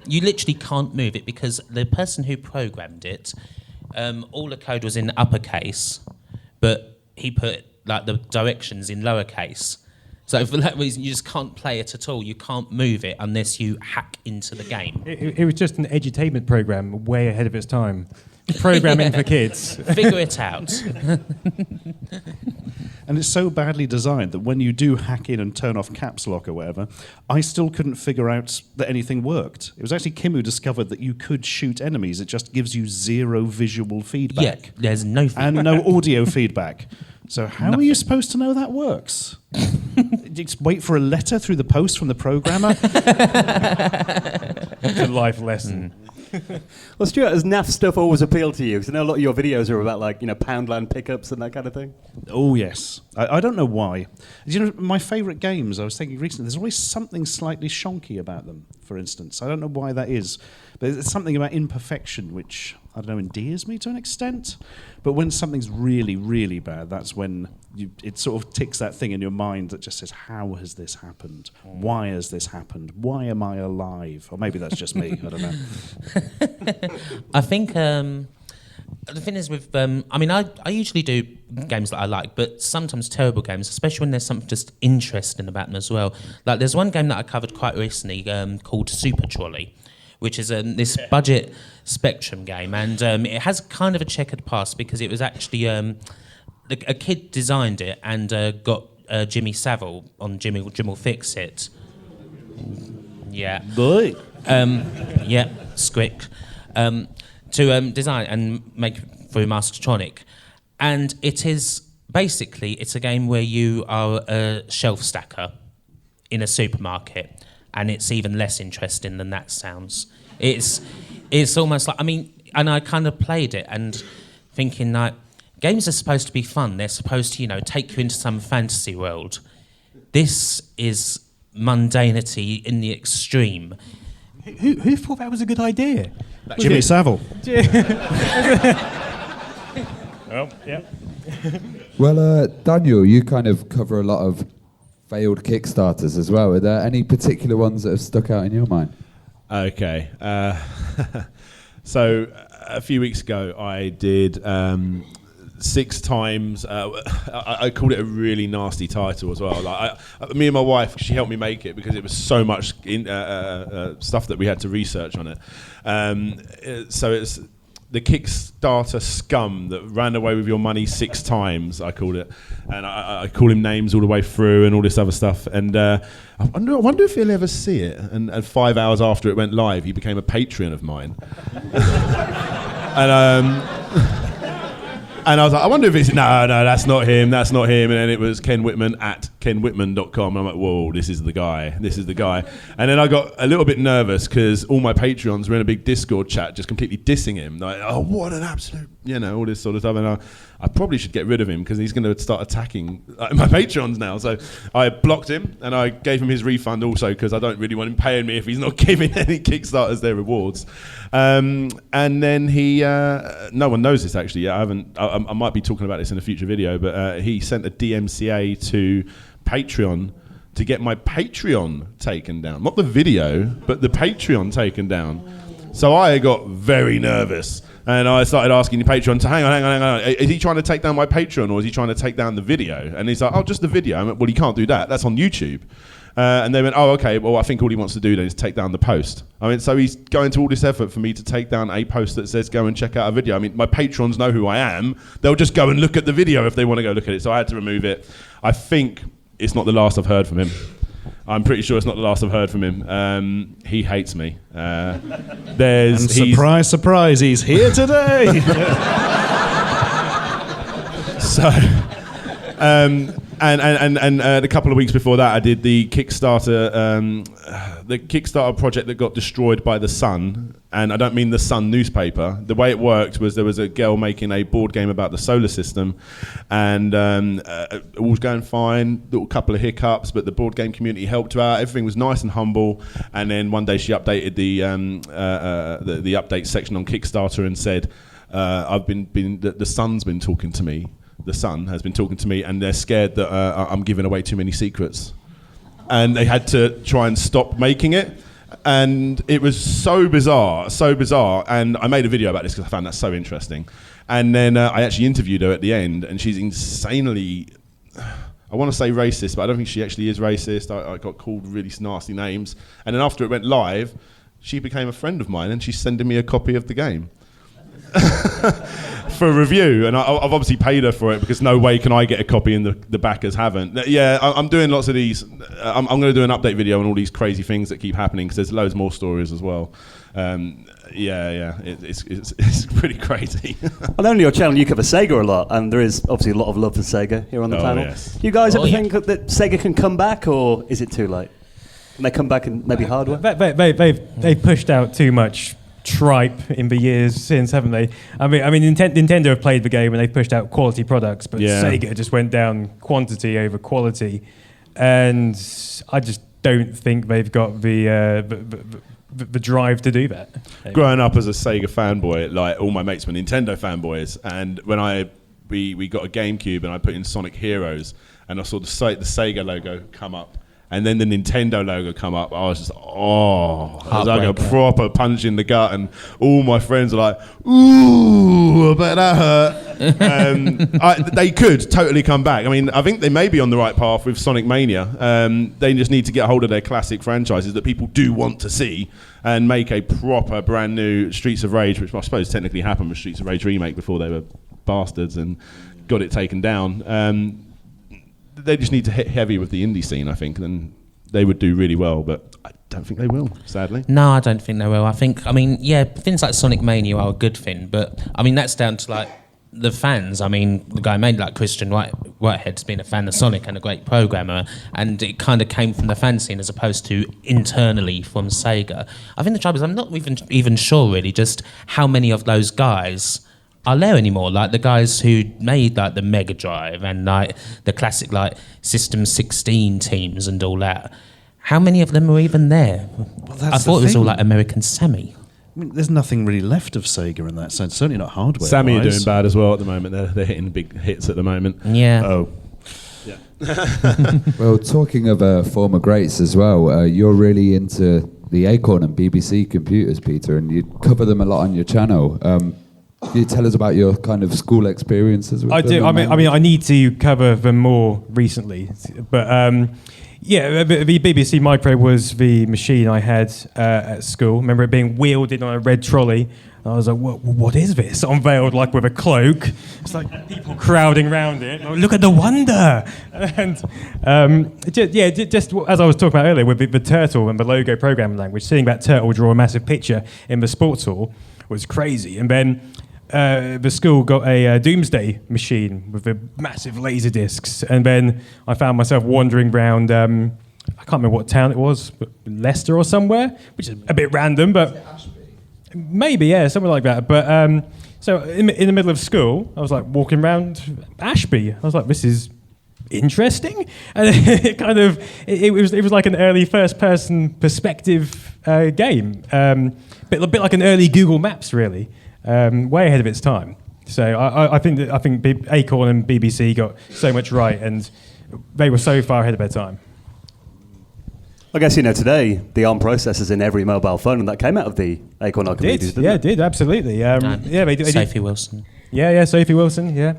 You literally can't move it because the person who programmed it, all the code was in uppercase, but he put like the directions in lowercase. So for that reason, you just can't play it at all. You can't move it unless you hack into the game. It was just an edutainment program way ahead of its time. Programming for kids. Figure it out. And it's so badly designed that when you do hack in and turn off caps lock or whatever, I still couldn't figure out that anything worked. It was actually Kim who discovered that you could shoot enemies. It just gives you zero visual feedback. Yeah, there's no feedback. And no audio feedback. So how are you supposed to know that works? Just wait for a letter through the post from the programmer? It's a life lesson. Well, Stuart, has naff stuff always appealed to you? Because I know a lot of your videos are about, like, Poundland pickups and that kind of thing. Oh, yes. I don't know why. You know, my favourite games, I was thinking recently, there's always something slightly shonky about them, for instance. I don't know why that is. But it's something about imperfection which, I don't know, endears me to an extent. But when something's really, really bad, that's when it sort of ticks that thing in your mind that just says, how has this happened? Why has this happened? Why am I alive? Or maybe that's just me, I don't know. I think the thing is with, I usually do games that I like, but sometimes terrible games, especially when there's something just interesting about them as well. Like there's one game that I covered quite recently called Super Trolley, which is this budget Spectrum game, and it has kind of a checkered past because it was actually a kid designed it and got Jimmy Savile on Jim Will Fix It. Yeah. Boy. Yeah, script. To design and make for Mastertronic. And it is basically, it's a game where you are a shelf stacker in a supermarket, and it's even less interesting than that sounds. It's almost like, and I kind of played it and thinking like, games are supposed to be fun. They're supposed to, take you into some fantasy world. This is mundanity in the extreme. Who thought that was a good idea? Jimmy Savile. Oh, yeah. Well, Daniel, you kind of cover a lot of failed Kickstarters as well. Are there any particular ones that have stuck out in your mind? Okay. So a few weeks ago, I did 6 times. I called it a really nasty title as well. Like me and my wife, she helped me make it because it was so much stuff that we had to research on it. So it's the Kickstarter scum that ran away with your money 6 times, I called it. And I call him names all the way through and all this other stuff. And I wonder if he'll ever see it. And 5 hours after it went live, he became a Patreon of mine. And I was like, I wonder if it's... No, that's not him. And then it was Ken Whitman at kenwhitman.com. And I'm like, whoa, this is the guy. And then I got a little bit nervous because all my Patreons were in a big Discord chat just completely dissing him. Like, oh, what an absolute... all this sort of stuff. And I probably should get rid of him because he's going to start attacking my Patreons now. So I blocked him and I gave him his refund also because I don't really want him paying me if he's not giving any Kickstarters their rewards. And then he... no one knows this actually yet. I might be talking about this in a future video, but he sent a DMCA to Patreon to get my Patreon taken down. Not the video, but the Patreon taken down. So I got very nervous. And I started asking the Patreon to hang on. Is he trying to take down my Patreon or is he trying to take down the video? And he's like, oh, just the video. I went, well, he can't do that. That's on YouTube. And they went, oh, okay, well, I think all he wants to do then is take down the post. So he's going to all this effort for me to take down a post that says go and check out a video. My patrons know who I am. They'll just go and look at the video if they want to go look at it. So I had to remove it. I think it's not the last I've heard from him. I'm pretty sure it's not the last I've heard from him. He hates me. And surprise, surprise, he's here today. So... And a couple of weeks before that, I did the Kickstarter project that got destroyed by The Sun. And I don't mean The Sun newspaper. The way it worked was there was a girl making a board game about the solar system, and it was going fine. Little couple of hiccups, but the board game community helped her out. Everything was nice and humble. And then one day she updated the update section on Kickstarter and said, the Sun's been talking to me. The Sun has been talking to me, and they're scared that I'm giving away too many secrets. And they had to try and stop making it. And it was so bizarre. And I made a video about this because I found that so interesting. And then I actually interviewed her at the end, and she's insanely, I want to say racist, but I don't think she actually is racist. I got called really nasty names. And then after it went live, she became a friend of mine, and she's sending me a copy of the game. For a review, and I've obviously paid her for it because no way can I get a copy and the backers haven't. Yeah, I'm doing lots of these. I'm going to do an update video on all these crazy things that keep happening because there's loads more stories as well. It's pretty crazy. Well, on your channel you cover Sega a lot, and there is obviously a lot of love for Sega here on the channel. Yes. You guys ever think that Sega can come back, or is it too late? Can they come back and maybe hardware? They've pushed out too much tripe in the years since, haven't they? I mean, Nintendo have played the game and they've pushed out quality products, but Sega just went down quantity over quality, and I just don't think they've got the drive to do that. Growing up as a Sega fanboy, like all my mates were Nintendo fanboys, and when we got a GameCube and I put in Sonic Heroes and I saw the Sega logo come up and then the Nintendo logo come up, I was just, it was like a proper punch in the gut, and all my friends are like, ooh, I bet that hurt. They could totally come back. I mean, I think they may be on the right path with Sonic Mania. They just need to get hold of their classic franchises that people do want to see and make a proper brand new Streets of Rage, which I suppose technically happened with Streets of Rage Remake before they were bastards and got it taken down. They just need to hit heavy with the indie scene, I think, and they would do really well, but I don't think they will, sadly. No, I don't think they will. Things like Sonic Mania are a good thing, but I mean, that's down to like the fans. I mean, the guy made like Christian Whitehead's been a fan of Sonic and a great programmer, and it kind of came from the fan scene as opposed to internally from Sega. I think the trouble is I'm not even sure really just how many of those guys are there anymore, like the guys who made like the Mega Drive and like the classic like System 16 teams and all that. How many of them were even there? Well, I thought it was all like American Sammy. I mean, there's nothing really left of Sega in that sense. Certainly not hardware. Sammy are doing bad as well at the moment. They're hitting big hits at the moment. Yeah. Oh. Yeah. Well, talking of former greats as well, you're really into the Acorn and BBC computers, Peter, and you cover them a lot on your channel. Can you tell us about your kind of school experiences with I them? do. I mean, I need to cover them more recently, but the BBC Micro was the machine I had at school. I remember it being wheeled in on a red trolley. And I was like, what is this? Unveiled like with a cloak. It's like people crowding around it. Oh, look at the wonder! And just as I was talking about earlier with the turtle and the logo programming language, seeing that turtle draw a massive picture in the sports hall was crazy. And then the school got a Doomsday machine with the massive laser discs, and then I found myself wandering around. I can't remember what town it was, but Leicester or somewhere, which is a bit random, but maybe somewhere like that. But so in the middle of school, I was like walking around Ashby. I was like, this is interesting, and it was like an early first-person perspective game, bit like an early Google Maps, really. Way ahead of its time. So I think Acorn and BBC got so much right, and they were so far ahead of their time. I guess today the ARM processors in every mobile phone, and that came out of the Acorn Archimedes, didn't it? It did, absolutely. They did. Sophie Wilson. Yeah, Sophie Wilson. Yeah.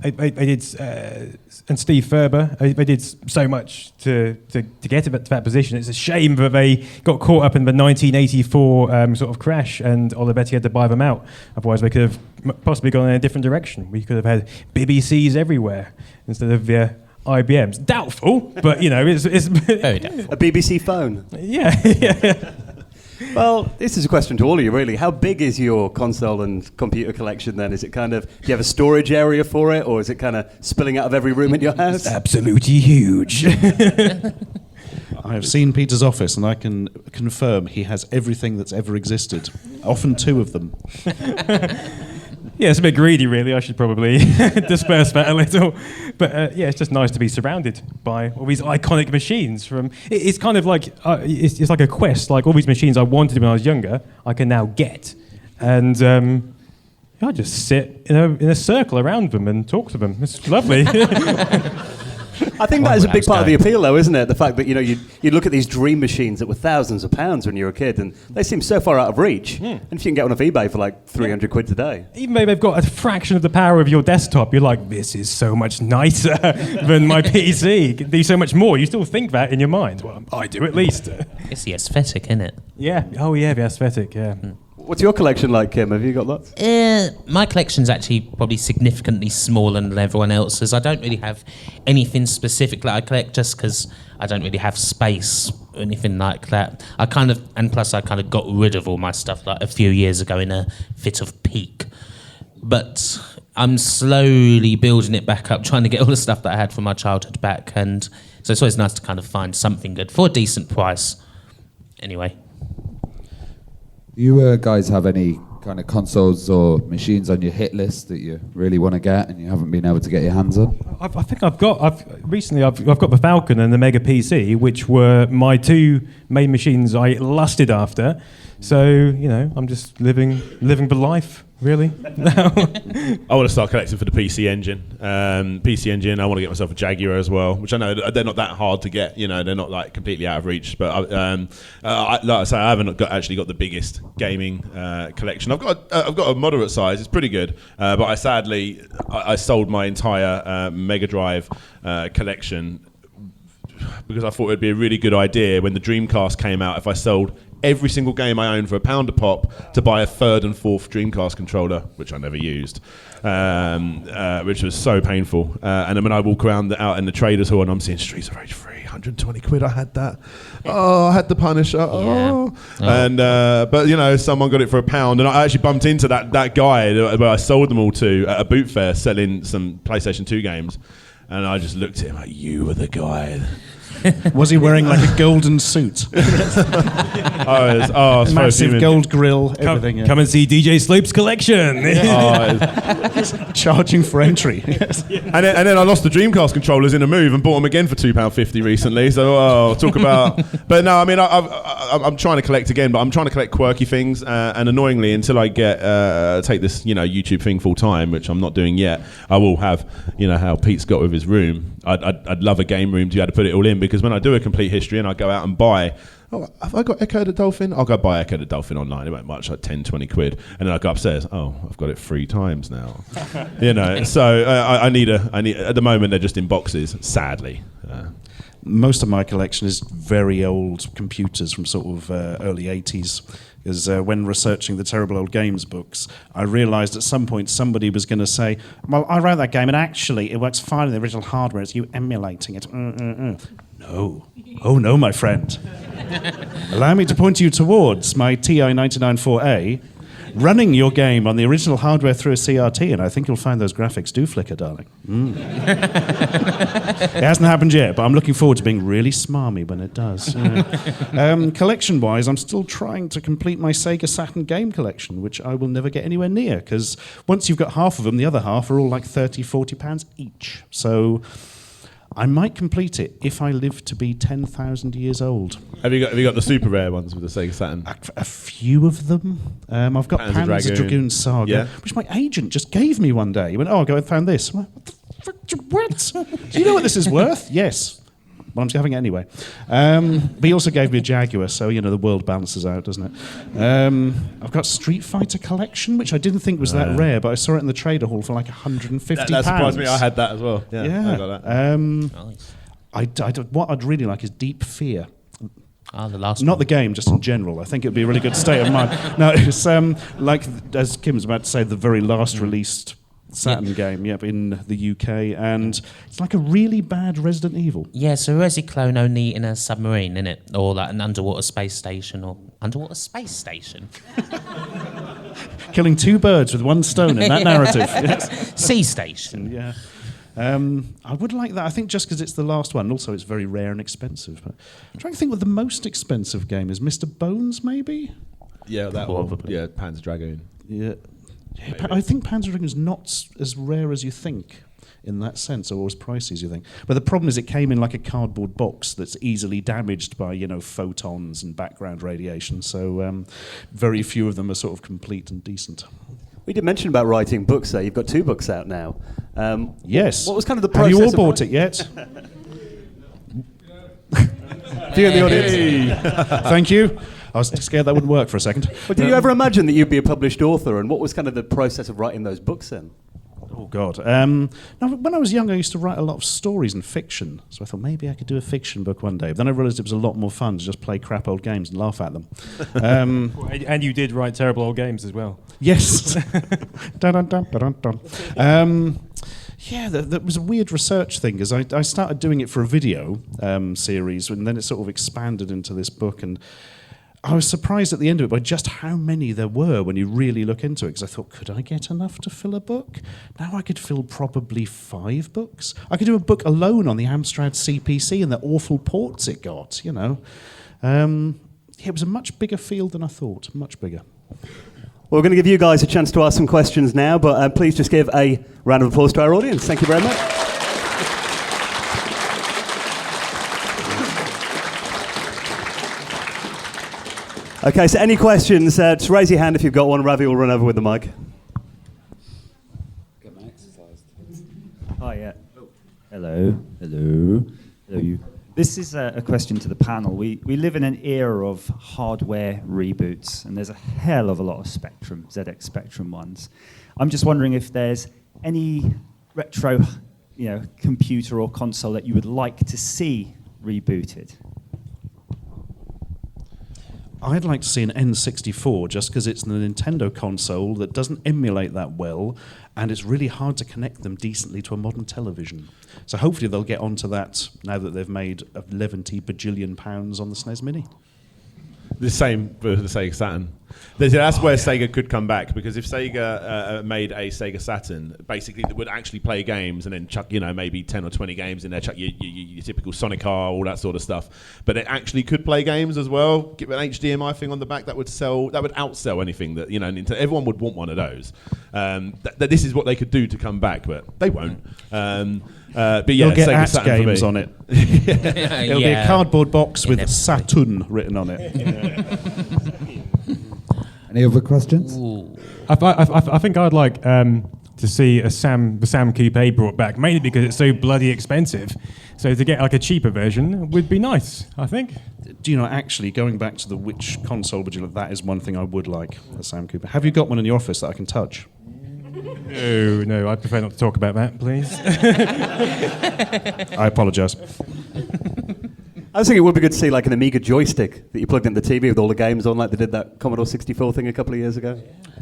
I did, and Steve Ferber. They did so much to get to that position. It's a shame that they got caught up in the 1984 sort of crash, and Olivetti had to buy them out. Otherwise, they could have possibly gone in a different direction. We could have had BBCs everywhere instead of the IBMs. Doubtful, but it's Very doubtful. A BBC phone. Yeah. Well, this is a question to all of you, really. How big is your console and computer collection then? Is it do you have a storage area for it, or is it kind of spilling out of every room in your house? Absolutely huge. I have seen Peter's office, and I can confirm he has everything that's ever existed, often two of them. Yeah, it's a bit greedy, really. I should probably disperse that a little. But it's just nice to be surrounded by all these iconic machines. It's kind of like it's like a quest. Like all these machines I wanted when I was younger, I can now get, and I just sit in a circle around them and talk to them. It's lovely. I think that is a big part of the appeal, though, isn't it? The fact that you look at these dream machines that were thousands of pounds when you were a kid, and they seem so far out of reach. And if you can get one off eBay for like 300 quid today, even though they've got a fraction of the power of your desktop, you're like, this is so much nicer than my PC. It can do so much more. You still think that in your mind. Well, I do at least. It's the aesthetic, isn't it? Yeah. Oh yeah, the aesthetic. Yeah. What's your collection like, Kim? Have you got lots? My collection's actually probably significantly smaller than everyone else's. I don't really have anything specific that I collect just because I don't really have space or anything like that. Plus I kind of got rid of all my stuff like a few years ago in a fit of pique. But I'm slowly building it back up, trying to get all the stuff that I had from my childhood back. And so it's always nice to kind of find something good for a decent price. Anyway. Do you guys have any kind of consoles or machines on your hit list that you really want to get and you haven't been able to get your hands on? I think I've got the Falcon and the Mega PC, which were my two main machines I lusted after. So, I'm just living the life, really. I want to start collecting for the PC Engine. PC Engine, I want to get myself a Jaguar as well, which I know they're not that hard to get. They're not like completely out of reach. But like I say, I haven't actually got the biggest gaming collection. I've got a moderate size. It's pretty good. But I sadly sold my entire Mega Drive collection because I thought it'd be a really good idea when the Dreamcast came out if I sold every single game I owned for £1 a pop to buy a third and fourth Dreamcast controller, which I never used, which was so painful. And then when I walk around out in the traders hall and I'm seeing Streets of Rage 3, 120 quid, I had that. Oh, I had the Punisher. Oh. And but someone got it for £1, and I actually bumped into that guy where I sold them all to at a boot fair selling some PlayStation 2 games, and I just looked at him like, you were the guy. Was he wearing like a golden suit? Massive gold grill, everything. Come and see DJ Slope's collection. Charging for entry. And then I lost the Dreamcast controllers in a move and bought them again for £2.50 recently. So talk about. But no, I mean I'm trying to collect again, but I'm trying to collect quirky things. And annoyingly, until I take this YouTube thing full time, which I'm not doing yet, I will have how Pete's got with his room. I'd love a game room to be able to put it all in, because when I do a complete history and I go out and buy, have I got Echo the Dolphin? I'll go buy Echo the Dolphin online. It won't much, like 10, 20 quid. And then I go upstairs, I've got it 3 times now. So I need at the moment they're just in boxes, sadly. Most of my collection is very old computers from sort of early 80s. Because when researching the Terrible Old Games books, I realised at some point somebody was going to say, well, I wrote that game and actually it works fine in the original hardware, it's you emulating it. No. Oh no, my friend. Allow me to point you towards my TI 994A, running your game on the original hardware through a CRT, and I think you'll find those graphics do flicker, darling. It hasn't happened yet, but I'm looking forward to being really smarmy when it does. Collection-wise, I'm still trying to complete my Sega Saturn game collection, which I will never get anywhere near, because once you've got half of them, the other half are all like £30, £40 each. So I might complete it if I live to be 10,000 years old. Have you got the super rare ones with the Sega Saturn? A few of them. I've got Panzer Dragoon Saga, which my agent just gave me one day. He went, I'll go and found this. I'm like, what? Do you know what this is worth? Yes. Well, I'm having it anyway. But he also gave me a Jaguar, so, the world balances out, doesn't it? I've got Street Fighter Collection, which I didn't think was that rare, but I saw it in the trader hall for like £150. That surprised me. I had that as well. Yeah. I got that. Nice. What I'd really like is Deep Fear. The last Not one. the game, just in general. I think it would be a really good state of mind. No, it's like, as Kim was about to say, the very last released Saturn game, in the UK, and it's like a really bad Resident Evil. Yeah, so Resi clone only in a submarine, innit? Or like an underwater space station, Killing 2 birds with 1 stone in that narrative. Yes. Sea station. Yeah. I would like that, I think, just because it's the last one. Also, it's very rare and expensive. But I'm trying to think what the most expensive game is. Mr. Bones, maybe? Yeah, that one. Yeah, Panzer Dragoon. Yeah. I think Panzer Dragoon is not as rare as you think in that sense, or as pricey as you think. But the problem is it came in like a cardboard box that's easily damaged by, photons and background radiation. So very few of them are sort of complete and decent. We did mention about writing books there. You've got 2 books out now. Yes. What was kind of the process? Have you all bought it yet? Few in the audience. Thank you. I was scared that wouldn't work for a second. Well, did you ever imagine that you'd be a published author, and what was kind of the process of writing those books then? Oh, God. Now, when I was young, I used to write a lot of stories and fiction, so I thought maybe I could do a fiction book one day. But then I realised it was a lot more fun to just play crap old games and laugh at them. And you did write Terrible Old Games as well. Yes. Dun, dun, dun, dun, dun. That was a weird research thing, because I started doing it for a video series, and then it sort of expanded into this book, and I was surprised at the end of it by just how many there were when you really look into it, because I thought, could I get enough to fill a book? Now I could fill probably 5 books. I could do a book alone on the Amstrad CPC and the awful ports it got, it was a much bigger field than I thought, much bigger. We're going to give you guys a chance to ask some questions now, but please just give a round of applause to our audience. Thank you very much. Okay, so any questions? Just raise your hand if you've got one. Ravi will run over with the mic. Get my exercise. Hi, yeah. Hello. You. This is a question to the panel. We live in an era of hardware reboots, and there's a hell of a lot of Spectrum, ZX Spectrum ones. I'm just wondering if there's any retro, computer or console that you would like to see rebooted. I'd like to see an N64 just because it's the Nintendo console that doesn't emulate that well, and it's really hard to connect them decently to a modern television. So hopefully they'll get onto that now that they've made 11 bajillion pounds on the SNES Mini. The same for the Sega Saturn. That's where Sega could come back, because if Sega made a Sega Saturn, basically that would actually play games and then chuck, maybe 10 or 20 games in there, chuck your typical Sonic R, all that sort of stuff. But it actually could play games as well. Give an HDMI thing on the back that would outsell anything that everyone would want one of those. This is what they could do to come back, but they won't. But yeah, you'll get Sega at Saturn games on it. It'll be a cardboard box with Saturn written on it. Any other questions? I think I'd like to see the Sam Coupe brought back, mainly because it's so bloody expensive. So to get like a cheaper version would be nice, I think. Do you know, actually, going back to the which console would you like, that is one thing I would like, the Sam Coupe. Have you got one in your office that I can touch? No, I'd prefer not to talk about that, please. I apologise. I was thinking it would be good to see like an Amiga joystick that you plugged into the TV with all the games on, like they did that Commodore 64 thing a couple of years ago.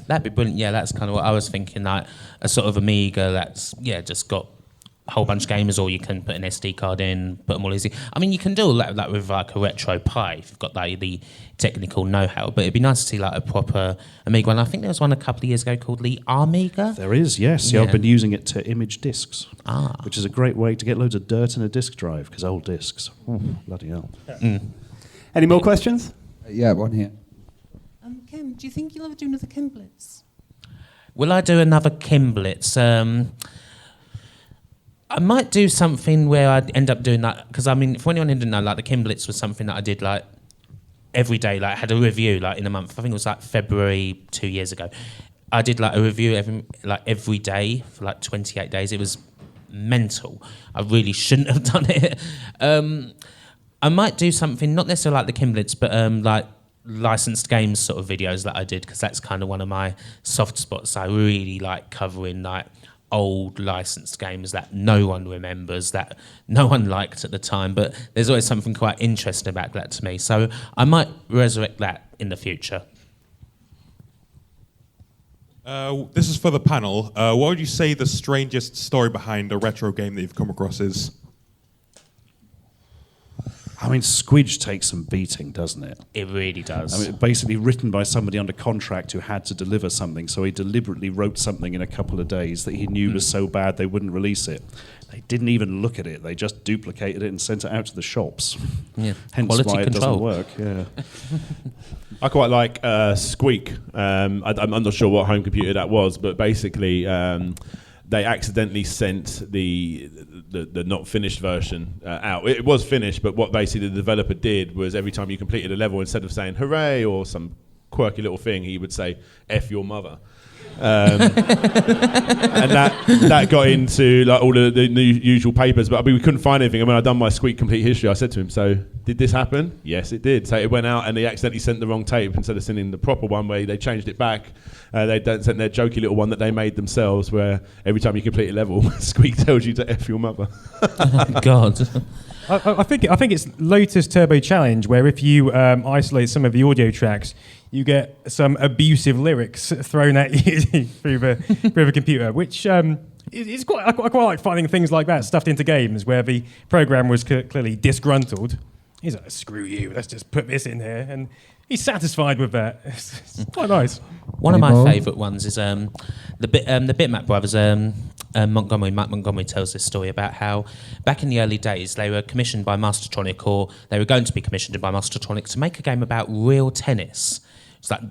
That'd be brilliant. Yeah, that's kind of what I was thinking, like a sort of Amiga that's, just got a whole bunch of games, or you can put an SD card in, put them all easy. I mean, you can do all that with like a Retro Pi if you've got the technical know-how, but it'd be nice to see like a proper Amiga one. I think there was one a couple of years ago called the Amiga. There is, yes. Yeah, I've been using it to image discs, which is a great way to get loads of dirt in a disk drive, because old discs, bloody hell. Any more questions? Yeah, one here. Kim, do you think you'll ever do another Kimblitz? Will I do another Kimblitz? I might do something where I'd end up doing that, because I mean, for anyone who didn't know, like the Kimblitz was something that I did like every day, like had a review like in a month. I think it was like February 2 years ago. I did like a review every day for like 28 days. It was mental. I really shouldn't have done it. I might do something, not necessarily like the Kimblitz, but like licensed games sort of videos that I did, because that's kind of one of my soft spots. I really like covering like old licensed games that no one remembers, that no one liked at the time, but there's always something quite interesting about that to me. So I might resurrect that in the future. This is for the panel. What would you say the strangest story behind a retro game that you've come across is? I mean, Squidge takes some beating, doesn't it? It really does. I mean, basically written by somebody under contract who had to deliver something, so he deliberately wrote something in a couple of days that he knew was so bad they wouldn't release it. They didn't even look at it. They just duplicated it and sent it out to the shops. Yeah. Hence Quality why control. it doesn't work. Yeah. I quite like Squeak. I'm not sure what home computer that was, but basically they accidentally sent the not finished version out. It was finished, but what basically the developer did was every time you completed a level, instead of saying hooray or some quirky little thing, he would say F your mother. And that got into like all the usual papers, but I mean, we couldn't find anything. And when I'd done my Squeak complete history, I said to him, so did this happen? Yes, it did. So it went out and they accidentally sent the wrong tape instead of sending the proper one where they changed it back. They sent their jokey little one that they made themselves where every time you complete a level, Squeak tells you to F your mother. Oh, God. I think it's Lotus Turbo Challenge, where if you isolate some of the audio tracks, you get some abusive lyrics thrown at you through the computer, which is I quite like finding things like that stuffed into games where the program was clearly disgruntled. He's like, screw you, let's just put this in here, and he's satisfied with that. It's quite nice. One of my favourite ones is the Bitmap Brothers. Mike Montgomery tells this story about how back in the early days they were commissioned by Mastertronic, or they were going to be commissioned by Mastertronic to make a game about real tennis. It's like, I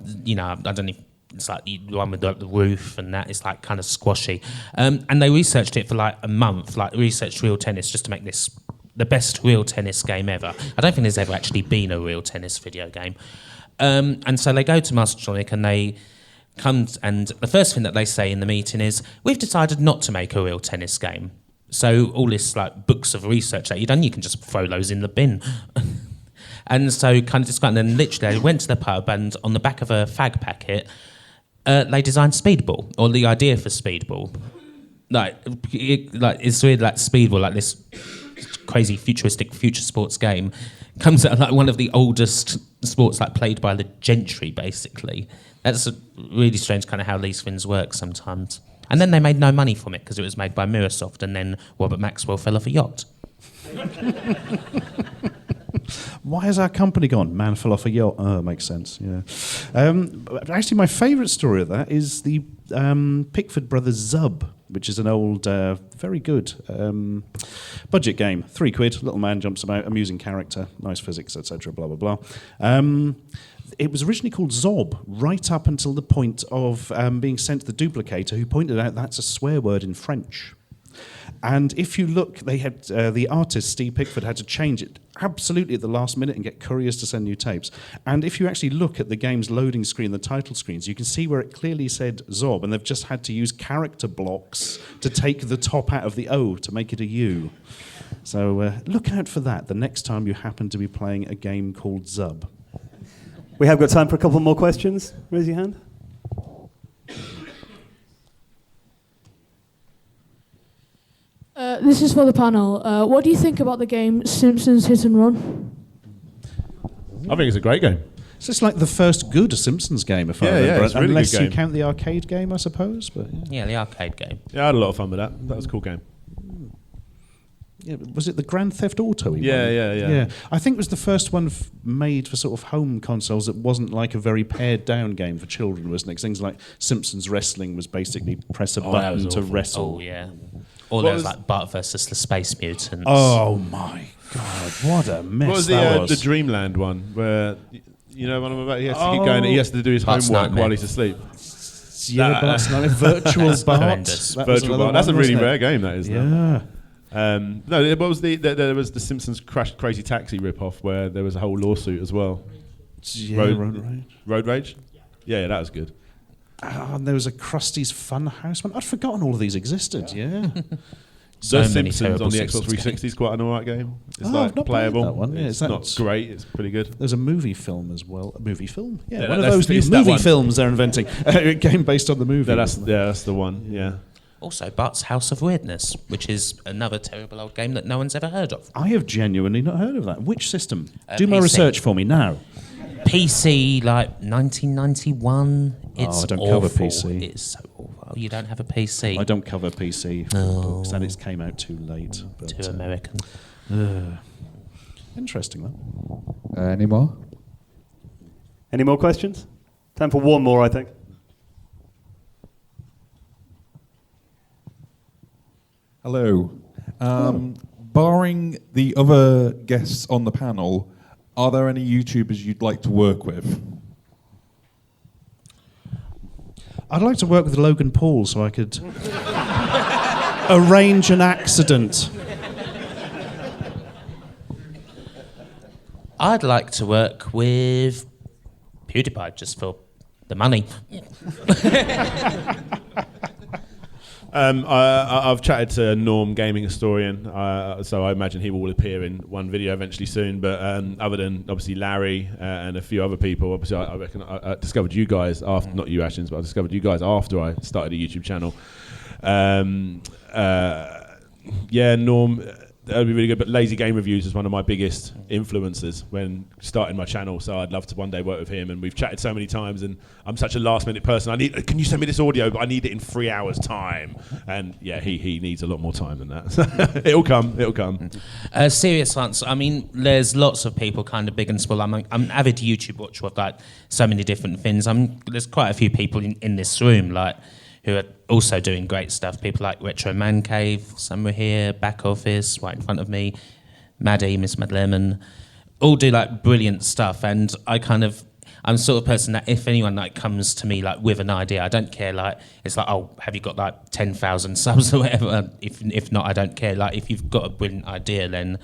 don't know, it's like the one with the roof and that. It's like kind of squashy. And they researched it for like a month, like researched real tennis just to make this the best real tennis game ever. I don't think there's ever actually been a real tennis video game. And so they go to Mastertronic and they come, and the first thing that they say in the meeting is, we've decided not to make a real tennis game. So all this like books of research that you've done, you can just throw those in the bin. And so kind of described, and then literally they went to the pub, and on the back of a fag packet, they designed Speedball, or the idea for Speedball. It's really like Speedball, like this crazy futuristic future sports game, comes out like one of the oldest sports like played by the gentry, basically. That's really strange kind of how these things work sometimes. And then they made no money from it because it was made by Microsoft, and then Robert Maxwell fell off a yacht. Why has our company gone? Man fell off a yacht. Oh, makes sense, yeah. Actually, my favourite story of that is the Pickford Brothers Zub, which is an old, very good budget game. £3, little man jumps about, amusing character, nice physics, etc., blah, blah, blah. It was originally called Zob, right up until the point of being sent to the duplicator, who pointed out that's a swear word in French. And if you look, they had the artist, Steve Pickford, had to change it absolutely at the last minute and get couriers to send new tapes. And if you actually look at the game's loading screen, the title screens, you can see where it clearly said Zob, and they've just had to use character blocks to take the top out of the O to make it a U. So look out for that the next time you happen to be playing a game called Zub. We have got time for a couple more questions. Raise your hand. This is for the panel. What do you think about the game Simpsons Hit and Run? I think it's a great game. So it's like the first good Simpsons game, if I remember. It's a really Unless good game. you count the arcade game, I suppose. But Yeah, the arcade game. Yeah, I had a lot of fun with that. That was a cool game. yeah, was it the Grand Theft Auto? Yeah. I think it was the first one made for sort of home consoles that wasn't like a very pared down game for children, wasn't it? 'Cause things like Simpsons Wrestling was basically press a button to wrestle. Oh, yeah. Or there was like Bart versus the Space Mutants. Oh my God, what a mess What was that was. the Dreamland one where, you know what I'm about? He has to keep going. He has to do his Bart's homework Nightmare. while he's asleep. Yeah, but that's not a virtual Bart. horrendous. That was Virtual another Bart. That's a one, really wasn't it? rare game, that is. Yeah. No, what was there was the Simpsons Crazy Taxi rip-off where there was a whole lawsuit as well. Yeah, Road Rage. Road Rage? Yeah, that was good. And there was a Krusty's Funhouse one. I'd forgotten all of these existed, yeah. So The many Simpsons terrible on the Xbox Simpsons 360 is quite an alright game. It's Oh, like I've not playable. played that one. Yeah, it's is not that- great. It's pretty good. There's a movie film as well. A movie film? Yeah, Yeah, one of that's- those new it's that movie one. films they're inventing. A game based on the movie. That's the one. Yeah. Also, Bart's House of Weirdness, which is another terrible old game that no one's ever heard of. I have genuinely not heard of that. Which system? Do my PC. research for me now. PC, like 1991. It's I don't awful. cover PC. It's so awful. You don't have a PC. I don't cover PC books, and it's came out too late. But, Too American. interesting, though. Any more? Any more questions? Time for one more, I think. Hello. Barring the other guests on the panel, are there any YouTubers you'd like to work with? I'd like to work with Logan Paul so I could arrange an accident. I'd like to work with PewDiePie just for the money. I've chatted to Norm, gaming historian, so I imagine he will appear in one video eventually soon. But other than obviously Larry and a few other people, obviously I reckon I discovered you guys after, not you Ashens, but I discovered you guys after I started a YouTube channel. Norm, that would be really good. But Lazy Game Reviews is one of my biggest influences when starting my channel. So I'd love to one day work with him. And we've chatted so many times. And I'm such a last-minute person. Can you send me this audio? But I need it in 3 hours' time. And yeah, he needs a lot more time than that. It'll come. Serious answer. I mean, there's lots of people kind of big and small. I'm an avid YouTube watcher of like so many different things. There's quite a few people in this room like who are also doing great stuff. People like Retro Man Cave, some were here, back office, right in front of me, Maddie, Miss Mad Lemon, all do like brilliant stuff. And I'm the sort of person that if anyone like comes to me like with an idea, I don't care. Like it's like, oh, have you got like 10,000 subs or whatever? If not, I don't care. Like if you've got a brilliant idea, then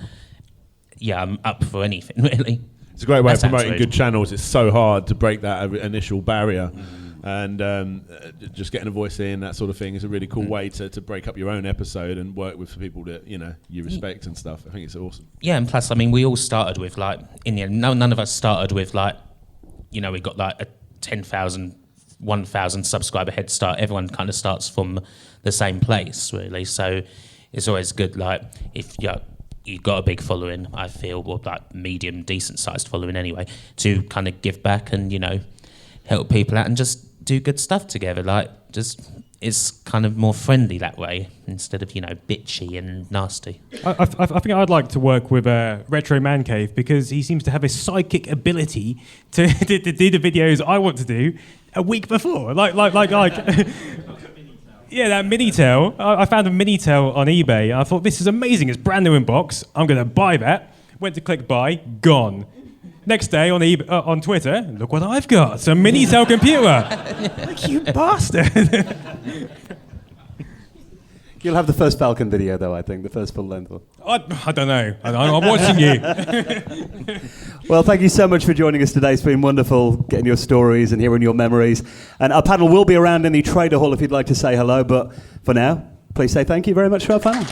yeah, I'm up for anything really. It's a great way That's of promoting absolute. good channels. It's so hard to break that initial barrier. And just getting a voice in, that sort of thing, is a really cool way to break up your own episode and work with people that you respect and stuff. I think it's awesome. Yeah, and plus, I mean, we all started with like, in the end, none of us started with like, we got like a 10,000, 1,000 subscriber head start. Everyone kind of starts from the same place, really. So it's always good, like, if you've got a big following, I feel, or like medium, decent-sized following anyway, to kind of give back and, help people out and just do good stuff together. Like, just it's kind of more friendly that way instead of bitchy and nasty. I think I'd like to work with Retro Man Cave because he seems to have a psychic ability to do the videos I want to do a week before. Like yeah, that Minitel. I found a Minitel on eBay. And I thought, this is amazing. It's brand new in box. I'm going to buy that. Went to click buy, gone. Next day on on Twitter, look what I've got, a Minitel computer. Like, you bastard. You'll have the first Falcon video, though, I think, the first full length one. I don't know. I'm watching you. Well, thank you so much for joining us today. It's been wonderful getting your stories and hearing your memories. And our panel will be around in the Trader Hall if you'd like to say hello. But for now, please say thank you very much to our panel.